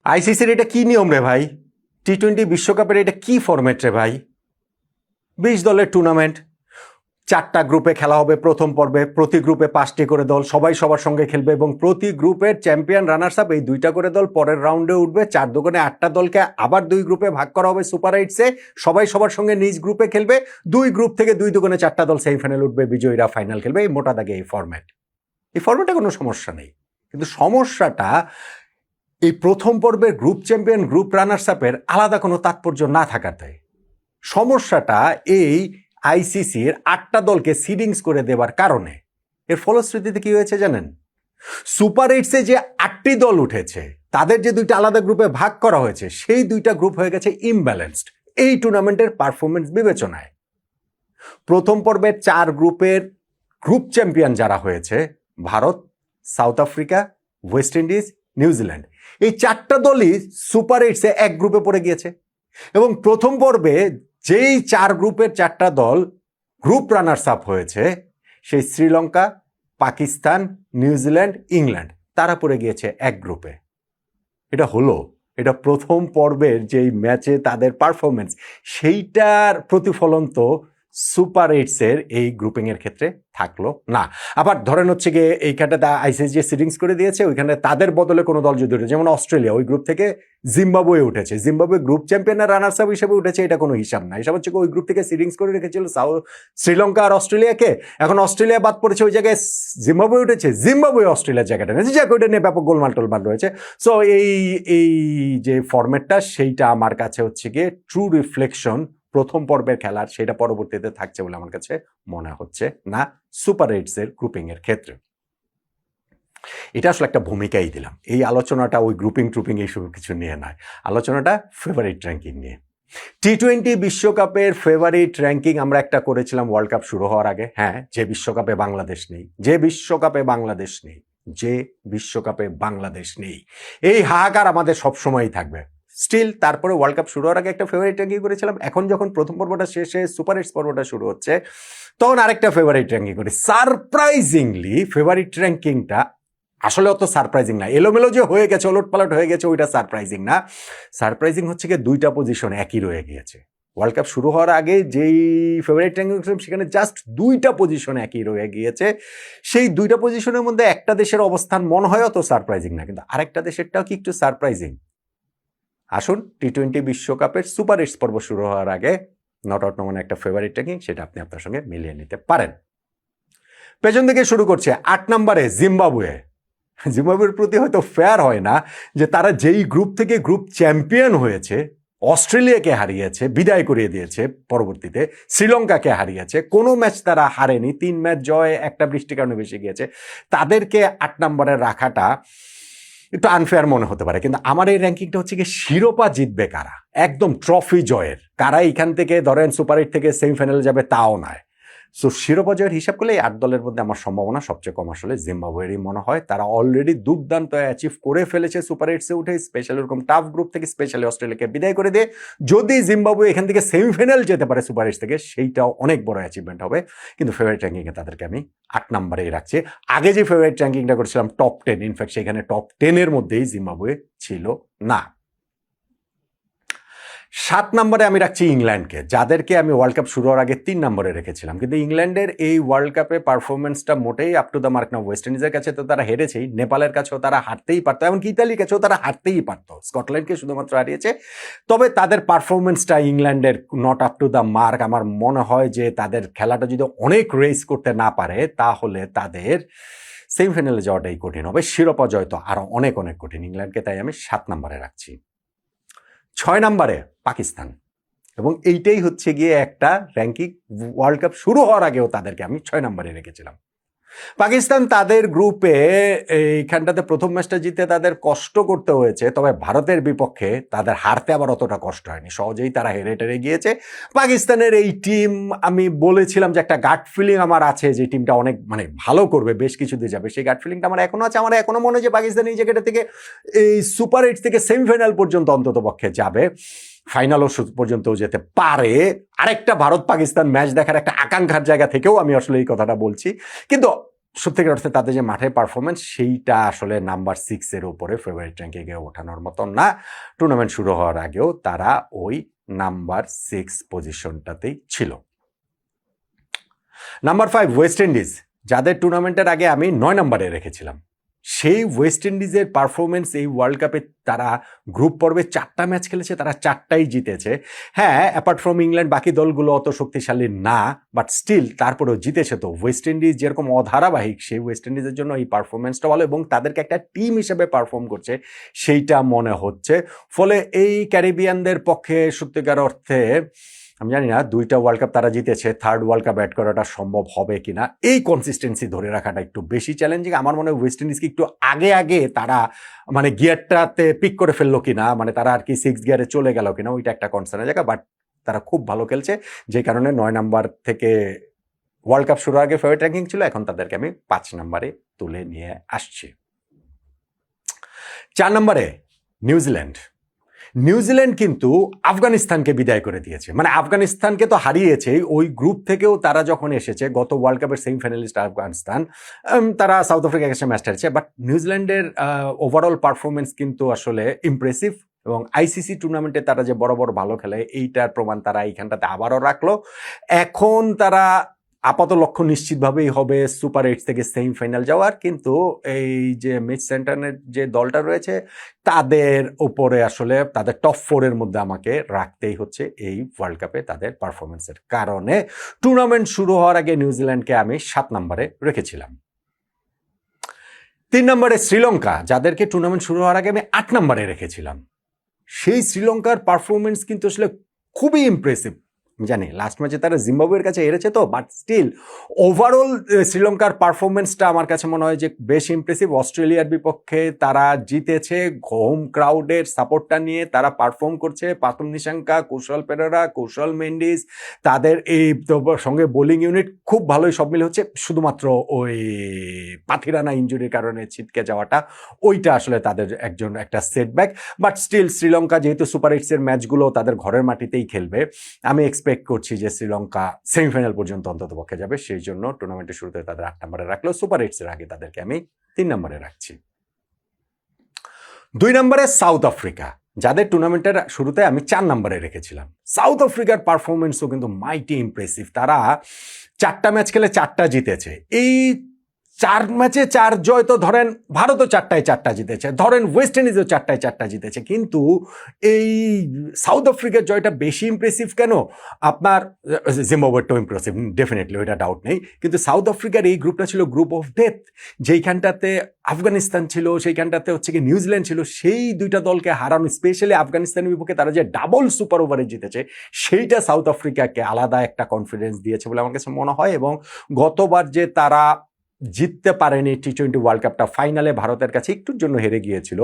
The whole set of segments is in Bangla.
আইসিসির এটা কি নিয়ম রে ভাই? টি-20 বিশ্বকাপের এটা কি ফরম্যাট রে ভাই? 20 দলের টুর্নামেন্ট, 4টা গ্রুপে খেলা হবে। প্রথম পর্বে প্রতি গ্রুপে 5টি করে দল, সবাই সবার সঙ্গে খেলবে এবং প্রতি গ্রুপের চ্যাম্পিয়ন রানার্স আপ এই 2টা করে দল পরের রাউন্ডে উঠবে। 4 দুগুণে 8টা দলকে আবার 2 গ্রুপে ভাগ করা হবে সুপার এইটসে, সবাই সবার সঙ্গে নিজ গ্রুপে খেলবে। 2 গ্রুপ থেকে 2 দুগুণে 4টা দল সেমিফাইনাল উঠবে, বিজয়ীরা ফাইনাল খেলবে। এই মোটা দাগে এই ফরম্যাটে কোনো সমস্যা নেই, কিন্তু সমস্যাটা এই প্রথম পর্বের গ্রুপ চ্যাম্পিয়ন গ্রুপ রানার্স আপের আলাদা কোনো তাৎপর্য না থাকাতে। সমস্যাটা এই আইসিসির 8টা দলকে সিডিংস করে দেবার কারণে। এর ফলশ্রুতিতে কি হয়েছে জানেন? সুপার এইটসে যে 8টি দল উঠেছে তাদের যে 2টা আলাদা গ্রুপে ভাগ করা হয়েছে, সেই 2টা গ্রুপ হয়ে গেছে ইমব্যালেন্সড এই টুর্নামেন্টের পারফরমেন্স বিবেচনায়। প্রথম পর্বের 4 গ্রুপের গ্রুপ চ্যাম্পিয়ন যারা হয়েছে, Bharat, south Africa, West Indies, New Zealand, এই 4টা দলই সুপার এইটসে এক গ্রুপে পড়ে গিয়েছে। এবং প্রথম পর্বে যেই 4 গ্রুপের 4টা দল গ্রুপ রানার্স আপ হয়েছে, সেই শ্রীলঙ্কা, পাকিস্তান, নিউজিল্যান্ড, ইংল্যান্ড, তারা পড়ে গিয়েছে এক গ্রুপে। এটা প্রথম পর্বের যেই ম্যাচে তাদের পারফরমেন্স, সেইটার প্রতিফলন তো সুপার এইটসের এই গ্রুপিংয়ের ক্ষেত্রে থাকলো না। আবার ধরেন হচ্ছে গিয়ে এইখানটাতে আইসিসি যে সিডিংস করে দিয়েছে, ওইখানে তাদের বদলে কোনো দল যদি উঠে, যেমন অস্ট্রেলিয়া ওই গ্রুপ থেকে জিম্বাবুয়ে উঠেছে, জিম্বাবুয়ে গ্রুপ চ্যাম্পিয়নের রানার্স আপ হিসেবে উঠেছে, এটা কোনো হিসাব না। হিসাব হচ্ছে ওই গ্রুপ থেকে সিডিংস করে রেখেছিল শ্রীলঙ্কা আর অস্ট্রেলিয়াকে, এখন অস্ট্রেলিয়া বাদ পড়েছে, ওই জায়গায় জিম্বাবুয়ে উঠেছে, জিম্বাবুয়ে অস্ট্রেলিয়ার জায়গাটা নিয়েছে, যাক ওইটা নিয়ে ব্যাপক গোলমাল টোলমাল রয়েছে। সো এই যে ফরম্যাটটা, সেইটা আমার কাছে হচ্ছে গিয়ে ট্রু রিফ্লেকশন প্রথম পর্বের খেলার, সেটা পরবর্তীতে থাকছে বলে আমার কাছে মনে হচ্ছে না সুপার এইটসের গ্রুপিং এর ক্ষেত্রে। এটা আসলে একটা ভূমিকাই দিলাম। এই আলোচনাটা ওই গ্রুপিং ট্রুপিং এইসব কিছু নিয়ে নয়, আলোচনাটা ফেভারিট র্যাঙ্কিং নিয়ে। টি-20 বিশ্বকাপের ফেভারিট র্যাঙ্কিং আমরা একটা করেছিলাম ওয়ার্ল্ড কাপ শুরু হওয়ার আগে। হ্যাঁ, যে বিশ্বকাপে বাংলাদেশ নেই, এই হাহাকার আমাদের সবসময়ই থাকবে স্টিল। তারপরে ওয়ার্ল্ড কাপ শুরু হওয়ার আগে একটা ফেভারিট র্যাঙ্কিং করেছিলাম। এখন যখন প্রথম পর্বটা শেষে সুপার এইটস পর্বটা শুরু হচ্ছে, তখন আরেকটা ফেভারিট র্যাঙ্কিং করি। সারপ্রাইজিংলি ফেভারিট র্যাঙ্কিংটা আসলে অত সারপ্রাইজিং না, এলোমেলো যে হয়ে গেছে, ওলটপালট হয়ে গেছে, ওইটা সারপ্রাইজিং না। সারপ্রাইজিং হচ্ছে গিয়ে 2টা পজিশন একই রয়ে গিয়েছে। ওয়ার্ল্ড কাপ শুরু হওয়ার আগে যেই ফেভারিট র্যাঙ্কিং ছিলাম, সেখানে জাস্ট 2টা পজিশন একই রয়ে গিয়েছে। সেই 2টা পজিশনের মধ্যে একটা দেশের অবস্থান মনে হয় অত সারপ্রাইজিং না, কিন্তু আরেকটা দেশেরটাও কি একটু সারপ্রাইজিং। আসুন, টি-20 বিশ্বকাপের সুপার এইটস পর্ব শুরু হওয়ার আগে নট আউট নমনে একটা ফেভারিট র্যাঙ্কিং, সেটা আপনি আপনার সঙ্গে মিলিয়ে নিতে পারেন। পেছন থেকে শুরু করছে 8 নম্বরে জিম্বাবুয়ে। জিম্বাবুয়ের প্রতি হয়তো ফেয়ার হয় না যে তারা যেই গ্রুপ থেকে গ্রুপ চ্যাম্পিয়ন হয়েছে, অস্ট্রেলিয়াকে হারিয়েছে, বিদায় করিয়ে দিয়েছে, পরবর্তীতে শ্রীলঙ্কাকে হারিয়েছে, কোনো ম্যাচ তারা হারেনি, 3 ম্যাচ জয়, একটা বৃষ্টির কারণে বেশি গিয়েছে, তাদেরকে 8 নম্বরে রাখাটা একটু আনফেয়ার মনে হতে পারে। কিন্তু আমার এই র্যাঙ্কিংটা হচ্ছে কি, শিরোপা জিতবে কারা, একদম ট্রফি জয়ের কারা, এখান থেকে ধরেন সুপার এইট থেকে সেমিফাইনালে যাবে তাও নয়। সো শিরোপা জয়ের হিসাব করলে এই 8 দলের মধ্যে আমার সম্ভাবনা সবচেয়ে কম আসলে জিম্বাবুয়েরই মনে হয়। তারা অলরেডি দুর্দান্ত অ্যাচিভ করে ফেলেছে সুপার এইটসে উঠে, স্পেশালি এরকম টাফ গ্রুপ থেকে স্পেশালি অস্ট্রেলিয়াকে বিদায় করে দিয়ে যদি জিম্বাবুয়ে এখান থেকে সেমিফাইনাল যেতে পারে সুপার এইটস থেকে, সেইটাও অনেক বড় অ্যাচিভমেন্ট হবে। কিন্তু ফেভারিট র্যাঙ্কিংয়ে তাদেরকে আমি 8 নম্বরেই রাখছি। আগে যে ফেভারিট র্যাঙ্কিংটা করেছিলাম টপ 10, ইনফ্যাক্ট সেখানে টপ 10-এর মধ্যেই জিম্বাবুয়ে ছিল না। 7 নম্বরে আমি রাখছি ইংল্যান্ডকে, যাদেরকে আমি ওয়ার্ল্ড কাপ শুরু হওয়ার আগে 3 নম্বরে রেখেছিলাম। কিন্তু ইংল্যান্ডের এই ওয়ার্ল্ড কাপে পারফরমেন্সটা মোটেই আপ টু দ্য মার্ক না। ওয়েস্ট ইন্ডিজের কাছে তো তারা হেরেছেই, নেপালের কাছেও তারা হারতেই পারতো, এমনকি ইতালির কাছেও তারা হারতেই পারতো, স্কটল্যান্ডকে শুধুমাত্র হারিয়েছে। তবে তাদের পারফরমেন্সটা ইংল্যান্ডের not up to the mark. আমার মনে হয় যে তাদের খেলাটা যদি অনেক রেস করতে না পারে, তাহলে তাদের সেমিফাইনালে যাওয়াটাই কঠিন হবে, শিরোপা জয় তো আরো অনেক অনেক কঠিন। ইংল্যান্ডকে তাই আমি 7 নম্বরে রাখছি। 6 নম্বরে পাকিস্তান, এবং এইটাই হচ্ছে গিয়ে একটা র্যাঙ্কিং ওয়ার্ল্ড কাপ শুরু হওয়ার আগেও তাদেরকে আমি 6 নম্বরে রেখেছিলাম। পাকিস্তান তাদের গ্রুপে এইখানটাতে প্রথম ম্যাচটা জিতে তাদের কষ্ট করতে হয়েছে, তবে ভারতের বিপক্ষে তাদের হারতে আবার অতটা কষ্ট হয়নি, সহজেই তারা হেরে টেরে গিয়েছে। পাকিস্তানের এই টিম, আমি বলেছিলাম যে একটা গাট ফিলিং আমার আছে যে টিমটা অনেক ভালো করবে, বেশ কিছু দিয়ে যাবে, সেই গাট ফিলিংটা আমার এখনো আছে। আমার এখনো মনে হয় যে পাকিস্তান এই জায়গাটা থেকে এই সুপার এইট থেকে সেমিফাইনাল পর্যন্ত অন্তত পক্ষে যাবে, ফাইনালও পর্যন্তও যেতে পারে। আরেকটা ভারত পাকিস্তান ম্যাচ দেখার একটা আকাঙ্ক্ষার জায়গা থেকেও আমি আসলে এই কথাটা বলছি। কিন্তু সত্যিকার অর্থে তাদের যে মাঠের পারফরমেন্স সেইটা আসলে নাম্বার 6-এর উপরে ফেভারিট র্যাঙ্কিংয়ে ওঠানোর মতো না। টুর্নামেন্ট শুরু হওয়ার আগেও তারা ওই নাম্বার 6 পজিশনটাতেই ছিল। নাম্বার 5 ওয়েস্ট ইন্ডিজ, যাদের টুর্নামেন্টের আগে আমি 9 নম্বরে রেখেছিলাম। সেই ওয়েস্ট ইন্ডিজের পারফরমেন্স এই ওয়ার্ল্ড কাপে, তারা গ্রুপ পর্বে 4টা ম্যাচ খেলেছে, তারা 4টাই জিতেছে। হ্যাঁ, অ্যাপার্ট ফ্রম ইংল্যান্ড বাকি দলগুলো অত শক্তিশালী না, বাট স্টিল তারপরেও জিতেছে। তো ওয়েস্ট ইন্ডিজ যেরকম অধারাবাহিক, সেই ওয়েস্ট ইন্ডিজের জন্য এই পারফরমেন্সটা ভালো এবং তাদেরকে একটা টিম হিসেবে পারফর্ম করছে সেইটা মনে হচ্ছে। ফলে এই ক্যারিবিয়ানদের পক্ষে সত্যিকার অর্থে আমি জানি না 2টা ওয়ার্ল্ড কাপ তারা জিতেছে, 3rd ওয়ার্ল্ড কাপ অ্যাড করাটা সম্ভব হবে কিনা। এই কনসিস্টেন্সি ধরে রাখাটা একটু বেশি চ্যালেঞ্জিং। আমার মনে হয় ওয়েস্ট ইন্ডিজকে একটু আগে তারা মানে গিয়ারটাতে পিক করে ফেললো কিনা, মানে তারা আর কি 6 গিয়ারে চলে গেল কিনা, ওইটা একটা কনসার্নের জায়গা। বাট তারা খুব ভালো খেলছে, যে কারণে 9 নাম্বার থেকে ওয়ার্ল্ড কাপ শুরুর আগে ফেভারিট র্যাঙ্কিং ছিল, এখন তাদেরকে আমি 5 নম্বরে তুলে নিয়ে আসছি। 4 নম্বরে নিউজিল্যান্ড। নিউজিল্যান্ড কিন্তু আফগানিস্তানকে বিদায় করে দিয়েছে, মানে আফগানিস্তানকে তো হারিয়েছে। ওই গ্রুপ থেকেও তারা যখন এসেছে, গত ওয়ার্ল্ড কাপের সেমিফাইনালিস্ট আফগানিস্তান, তারা সাউথ আফ্রিকার কাছে ম্যাচ হারিয়েছে। বাট নিউজিল্যান্ডের ওভারঅল পারফরমেন্স কিন্তু আসলে ইমপ্রেসিভ এবং আইসিসি টুর্নামেন্টে তারা যে বড় ভালো খেলে এইটার প্রমাণ তারা এইখানটাতে আবারও রাখলো। এখন তারা আপাত লক্ষ্য নিশ্চিতভাবেই হবে সুপার 8 থেকে সেমিফাইনাল যাওয়ার, কিন্তু এই যে মিচ সেন্টারের যে দলটা রয়েছে তাদের উপরে আসলে তাদের টপ 4-এর মধ্যে আমাকে রাখতেই হচ্ছে এই ওয়ার্ল্ড কাপে তাদের পারফরমেন্সের কারণে। টুর্নামেন্ট শুরু হওয়ার আগে নিউজিল্যান্ডকে আমি 7 নম্বরে রেখেছিলাম। 3 নম্বরে শ্রীলঙ্কা, যাদেরকে টুর্নামেন্ট শুরু হওয়ার আগে আমি 8 নম্বরে রেখেছিলাম। সেই শ্রীলঙ্কার পারফরমেন্স কিন্তু আসলে খুবই ইমপ্রেসিভ। জানি লাস্ট ম্যাচে তারা জিম্বাবুয়ের কাছে হেরেছে তো, বাট স্টিল ওভারঅল শ্রীলঙ্কার পারফরমেন্সটা আমার কাছে মনে হয় যে বেশ ইমপ্রেসিভ। অস্ট্রেলিয়ার বিপক্ষে তারা জিতেছে, হোম ক্রাউডের সাপোর্টটা নিয়ে তারা পারফর্ম করছে। পাতুম নিশাঙ্কা, কুশল পেরেরা, কুশল মেন্ডিস, তাদের এই সঙ্গে বোলিং ইউনিট খুব ভালোই সব মিলে হচ্ছে। শুধুমাত্র ওই পাথিরানা ইঞ্জুরির কারণে ছিটকে যাওয়াটা, ওইটা আসলে তাদের একটা সেটব্যাক। বাট স্টিল শ্রীলঙ্কা যেহেতু সুপার 8-এর ম্যাচগুলো তাদের ঘরের মাটিতেই খেলবে, আমি এক্সপেক্ট করছি যে শ্রীলঙ্কা সেমিফাইনাল পর্যন্ত অন্তত পক্ষে যাবে। সেই জন্য টুর্নামেন্টের শুরুতে তাদের 8 নম্বরে রাখলেও সুপার 8-এর আগে তাদেরকে আমি 3 নম্বরে রাখছি। 2 নম্বরে সাউথ আফ্রিকা, যাদের টুর্নামেন্টের শুরুতে আমি 4 নম্বরে রেখেছিলাম। সাউথ আফ্রিকার পারফরমেন্সও কিন্তু মাইটি ইমপ্রেসিভ। তারা 4টা ম্যাচ খেলে 4টা জিতেছে। এই 4 ম্যাচে 4 জয় তো ধরেন ভারতও 4টায় 4টা জিতেছে, ধরেন ওয়েস্ট ইন্ডিজও 4টায় 4টা জিতেছে, কিন্তু এই সাউথ আফ্রিকার জয়টা বেশি ইমপ্রেসিভ কেন? আপনার জিম্বাবুয়েটাও ইমপ্রেসিভ ডেফিনেটলি, ওইটা ডাউট নেই, কিন্তু সাউথ আফ্রিকার এই গ্রুপটা ছিল গ্রুপ অফ ডেথ। যেইখানটাতে আফগানিস্তান ছিল, সেইখানটাতে হচ্ছে কি নিউজিল্যান্ড ছিল। সেই 2টা দলকে হারানো, স্পেশালি আফগানিস্তানের বিপক্ষে তারা যে ডাবল সুপার ওভারে জিতেছে, সেইটা সাউথ আফ্রিকাকে আলাদা একটা কনফিডেন্স দিয়েছে বলে আমার কাছে মনে হয়। এবং গতবার যে তারা জিততে পারেনি টি-20 ওয়ার্ল্ড কাপটা, ফাইনালে ভারতের কাছে একটুর জন্য হেরে গিয়েছিল,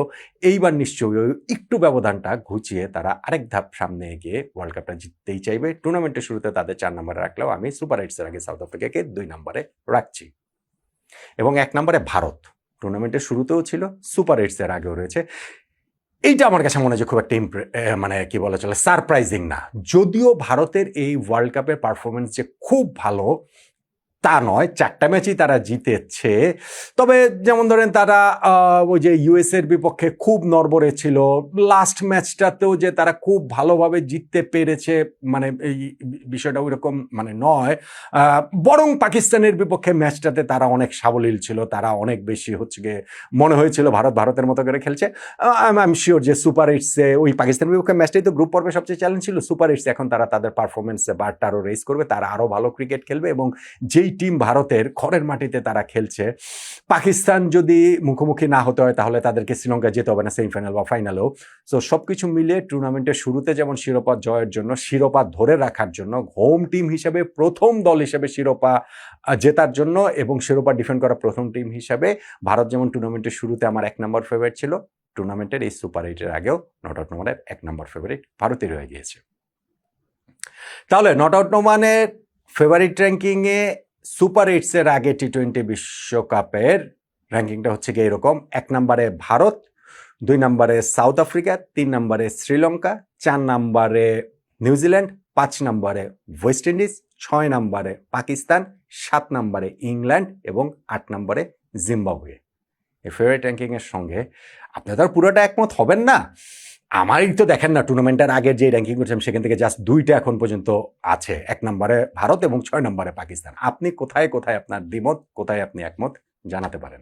এইবার নিশ্চয়ই একটু ব্যবধানটা ঘুচিয়ে তারা আরেক ধাপ সামনে এগিয়ে ওয়ার্ল্ড কাপটা জিততেই চাইবে। টুর্নামেন্টের শুরুতে তাদের 4 নম্বরে রাখলেও আমি সুপার 8-এর আগে সাউথ আফ্রিকাকে 2 নম্বরে রাখছি। এবং 1 নম্বরে ভারত, টুর্নামেন্টের শুরুতেও ছিল, সুপার 8-এর আগেও রয়েছে। এইটা আমার কাছে মনে হয় খুব একটা মানে কি বলা চলে সারপ্রাইজিং না। যদিও ভারতের এই ওয়ার্ল্ড কাপের পারফরমেন্স যে খুব ভালো তা নয়, 4টা ম্যাচই তারা জিতেছে। তবে যেমন ধরেন তারা ওই যে ইউএসএর বিপক্ষে খুব নড়বড়ে ছিল, লাস্ট ম্যাচটাতেও যে তারা খুব ভালোভাবে জিততে পেরেছে, মানে এই বিষয়টা ওই রকম মানে নয়। বরং পাকিস্তানের বিপক্ষে ম্যাচটাতে তারা অনেক সাবলীল ছিল, তারা অনেক বেশি হচ্ছে গিয়ে মনে হয়েছিল ভারতের মতো করে খেলছে। আই এম শিওর যে সুপার 8-এ ওই পাকিস্তানের বিপক্ষে ম্যাচটাই তো গ্রুপ পর্বে সবচেয়ে চ্যালেঞ্জ ছিল। সুপার 8-এ এখন তারা তাদের পারফরমেন্সে বারটা আরও রেস করবে, তারা আরও ভালো ক্রিকেট খেলবে। এবং যেই টিম ভারতের ঘরের মাটিতে তারা খেলছে, পাকিস্তান যদি মুখোমুখি না হতে হয় তাহলে তাদেরকে শ্রীলঙ্কা যেতে হবে না সেমিফাইনাল বা ফাইনালেও। সো সবকিছু মিলিয়ে টুর্নামেন্টের শুরুতে যেমন শিরোপা জয়ের জন্য, শিরোপা ধরে রাখার জন্য, হোম টিম হিসেবে প্রথম দল হিসেবে শিরোপা জেতার জন্য এবং শিরোপা ডিফেন্ড করা প্রথম টিম হিসেবে ভারত যেমন টুর্নামেন্টের শুরুতে আমার 1 নম্বর ফেভারিট ছিল, টুর্নামেন্টের এই সুপার 8-এর আগেও নট আউট নোমানের 1 নম্বর ফেভারিট ভারতের হয়ে গিয়েছে। তাহলে নট আউট নোমানের ফেভারিট র্যাঙ্কিংয়ে সুপার 8-এর আগে টি-20 বিশ্বকাপের র্যাঙ্কিংটা হচ্ছে গিয়ে এরকম: 1 নম্বরে ভারত, 2 নম্বরে সাউথ আফ্রিকা, 3 নম্বরে শ্রীলঙ্কা, 4 নম্বরে নিউজিল্যান্ড, 5 নম্বরে ওয়েস্ট ইন্ডিজ, 6 নম্বরে পাকিস্তান, 7 নম্বরে ইংল্যান্ড এবং 8 নম্বরে জিম্বাবুয়ে। এই ফেভারিট র্যাঙ্কিংয়ের সঙ্গে আপনি তো আর পুরোটা একমত হবেন না। আমারই তো দেখেন না, টুর্নামেন্টের আগের যে র্যাঙ্কিং করছিলাম সেখান থেকে জাস্ট 2টা এখন পর্যন্ত আছে, 1 নম্বরে ভারত এবং 6 নম্বরে পাকিস্তান। আপনি কোথায় কোথায় আপনার দ্বিমত, কোথায় আপনি একমত জানাতে পারেন।